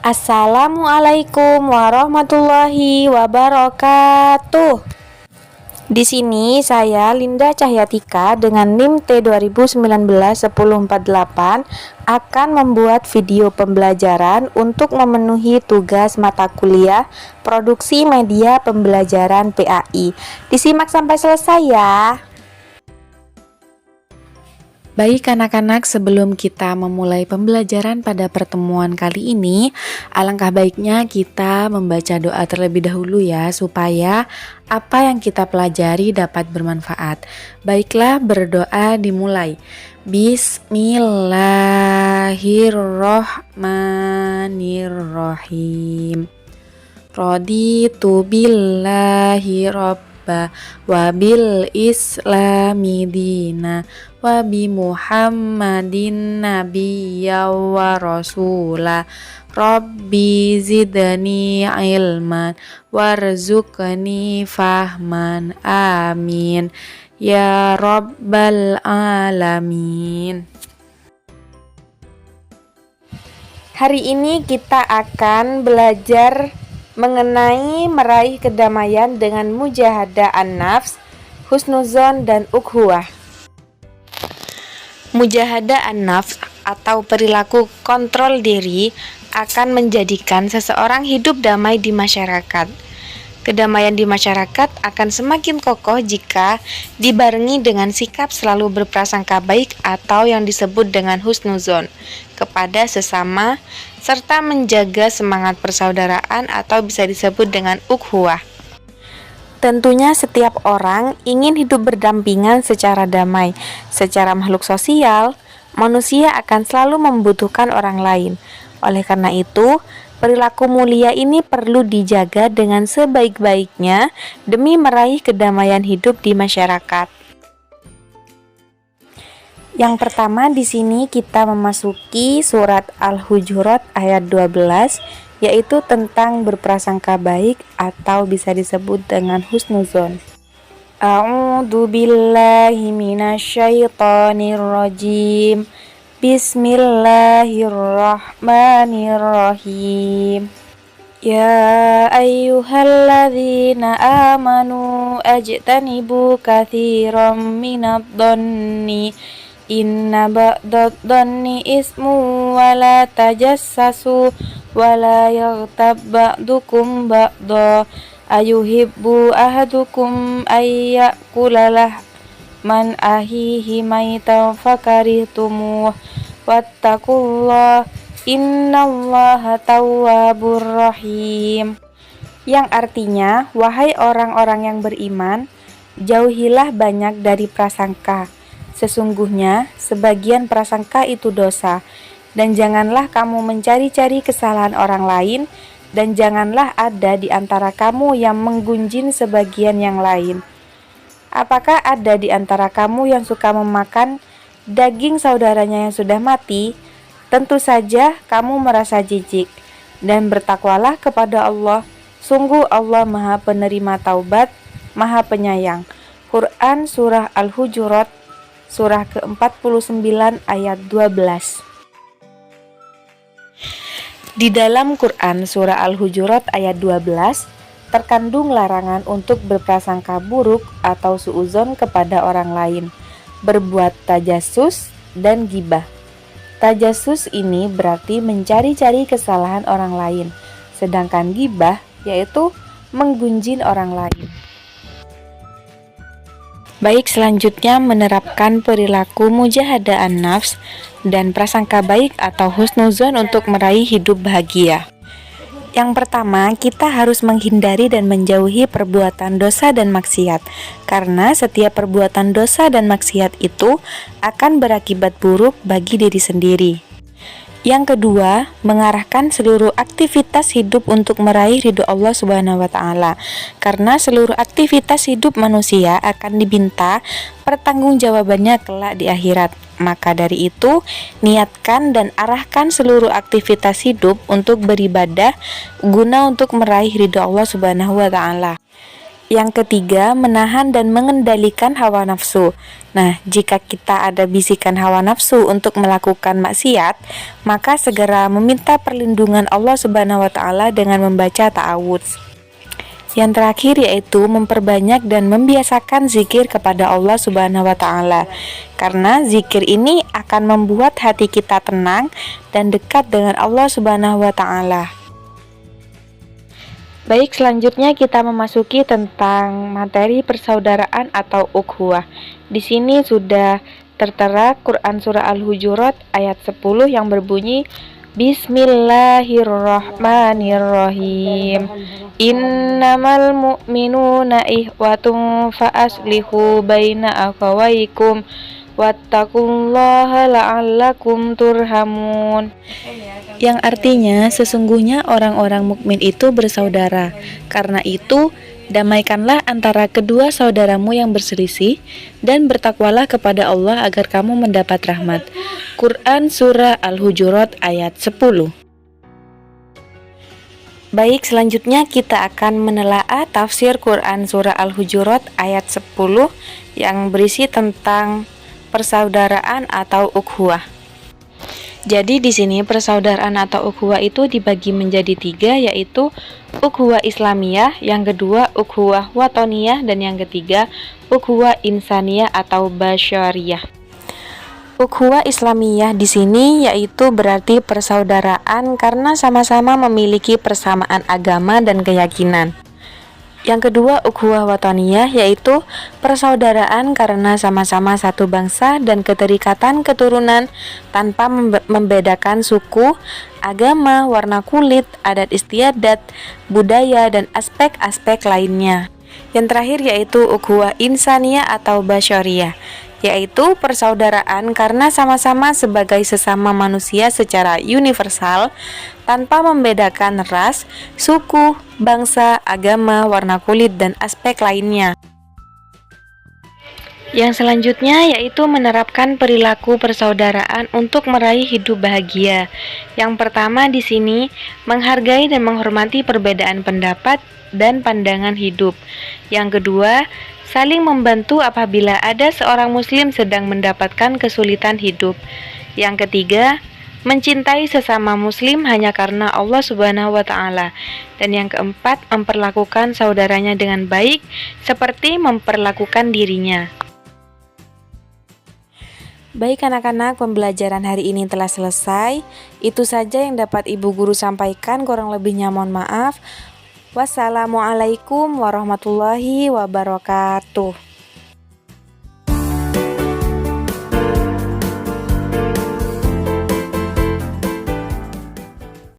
Assalamualaikum warahmatullahi wabarakatuh. Di sini saya Linda Cahyatika dengan NIM T2019-1048 akan membuat video pembelajaran untuk memenuhi tugas mata kuliah Produksi Media Pembelajaran PAI. Disimak sampai selesai ya. Baik anak-anak, sebelum kita memulai pembelajaran pada pertemuan kali ini, alangkah baiknya kita membaca doa terlebih dahulu ya, supaya apa yang kita pelajari dapat bermanfaat. Baiklah, berdoa dimulai. Bismillahirrohmanirrohim. Raditu billahi robba wabil islami dina wabi Muhammadin nabiyya wa rasula. Rabbi zidni ilman warzuqni fahman. Amin ya rabbal alamin. Hari ini kita akan belajar mengenai meraih kedamaian dengan mujahadah an-nafs, husnuzon dan ukhuwah. Mujahadah an-nafs atau perilaku kontrol diri akan menjadikan seseorang hidup damai di masyarakat. Kedamaian di masyarakat akan semakin kokoh jika dibarengi dengan sikap selalu berprasangka baik atau yang disebut dengan husnuzon kepada sesama, serta menjaga semangat persaudaraan atau bisa disebut dengan ukhuwah. Tentunya setiap orang ingin hidup berdampingan secara damai. Secara makhluk sosial, manusia akan selalu membutuhkan orang lain. Oleh karena itu, perilaku mulia ini perlu dijaga dengan sebaik-baiknya demi meraih kedamaian hidup di masyarakat. Yang pertama di sini kita memasuki surat Al-Hujurat ayat 12, yaitu tentang berprasangka baik atau bisa disebut dengan husnuzon. A'udzu billahi minasyaitonir rajim. Bismillahirrahmanirrahim. Ya ayyuhalladzina amanu ajtanibu katsiran minadh-dhanni inna ba'dadh-dhanni ismu wa la tajassasu wa la yaghtab ba'dukum ba'da ayuhibbu ahadukum ayyakula lahman ahihi maitan fakarihtumuh wattaqullah innallaha tawwabur rahim. Yang artinya, wahai orang-orang yang beriman, jauhilah banyak dari prasangka. Sesungguhnya sebagian prasangka itu dosa, dan janganlah kamu mencari-cari kesalahan orang lain, dan janganlah ada di antara kamu yang menggunjing sebagian yang lain. Apakah ada di antara kamu yang suka memakan daging saudaranya yang sudah mati? Tentu saja kamu merasa jijik, dan bertakwalah kepada Allah. Sungguh Allah Maha Penerima Taubat, Maha Penyayang. Quran Surah Al-Hujurat Surah ke-49 ayat 12. Di dalam Quran Surah Al-Hujurat ayat 12 terkandung larangan untuk berprasangka buruk atau suuzon kepada orang lain, berbuat tajassus dan gibah. Tajassus ini berarti mencari-cari kesalahan orang lain, sedangkan gibah yaitu menggunjing orang lain. Baik, selanjutnya menerapkan perilaku mujahadah an-nafs dan prasangka baik atau husnuzon untuk meraih hidup bahagia. Yang pertama, kita harus menghindari dan menjauhi perbuatan dosa dan maksiat, karena setiap perbuatan dosa dan maksiat itu akan berakibat buruk bagi diri sendiri. Yang kedua, mengarahkan seluruh aktivitas hidup untuk meraih ridho Allah Subhanahu wa taala. Karena seluruh aktivitas hidup manusia akan diminta pertanggungjawabannya kelak di akhirat. Maka dari itu, niatkan dan arahkan seluruh aktivitas hidup untuk beribadah guna untuk meraih ridho Allah Subhanahu wa taala. Yang ketiga, menahan dan mengendalikan hawa nafsu. Nah, jika kita ada bisikan hawa nafsu untuk melakukan maksiat, maka segera meminta perlindungan Allah Subhanahu wa taala dengan membaca ta'awudz. Yang terakhir yaitu memperbanyak dan membiasakan zikir kepada Allah Subhanahu wa taala. Karena zikir ini akan membuat hati kita tenang dan dekat dengan Allah Subhanahu wa taala. Baik, selanjutnya kita memasuki tentang materi persaudaraan atau ukhuwah. Di sini sudah tertera Quran surah Al-Hujurat ayat 10 yang berbunyi Bismillahirrahmanirrahim. Innamal mu'minuna ihwatun fa'aslihu baina akhawaykum wattaqullaha la'allakum turhamun. Yang artinya sesungguhnya orang-orang mukmin itu bersaudara. Karena itu, damaikanlah antara kedua saudaramu yang berselisih dan bertakwalah kepada Allah agar kamu mendapat rahmat. Quran surah Al-Hujurat ayat 10. Baik, selanjutnya kita akan menelaah tafsir Quran surah Al-Hujurat ayat 10 yang berisi tentang persaudaraan atau ukhuwah. Jadi di sini persaudaraan atau ukhuwah itu dibagi menjadi 3, yaitu ukhuwah Islamiyah, yang kedua ukhuwah Watoniyah, dan yang ketiga ukhuwah Insaniyah atau Basyariyah. Ukhuwah Islamiyah di sini yaitu berarti persaudaraan karena sama-sama memiliki persamaan agama dan keyakinan. Yang kedua, ukhuwah watoniyah, yaitu persaudaraan karena sama-sama satu bangsa dan keterikatan keturunan tanpa membedakan suku, agama, warna kulit, adat istiadat, budaya, dan aspek-aspek lainnya. Yang terakhir yaitu ukhuwah insaniyah atau basyariyah, yaitu persaudaraan karena sama-sama sebagai sesama manusia secara universal tanpa membedakan ras, suku, bangsa, agama, warna kulit, dan aspek lainnya. Yang selanjutnya yaitu menerapkan perilaku persaudaraan untuk meraih hidup bahagia. Yang pertama di sini menghargai dan menghormati perbedaan pendapat dan pandangan hidup. Yang kedua, saling membantu apabila ada seorang muslim sedang mendapatkan kesulitan hidup. Yang ketiga, mencintai sesama muslim hanya karena Allah Subhanahu wa taala. Dan yang keempat, memperlakukan saudaranya dengan baik seperti memperlakukan dirinya. Baik anak-anak, pembelajaran hari ini telah selesai. Itu saja yang dapat Ibu Guru sampaikan, kurang lebihnya mohon maaf. Wassalamualaikum warahmatullahi wabarakatuh.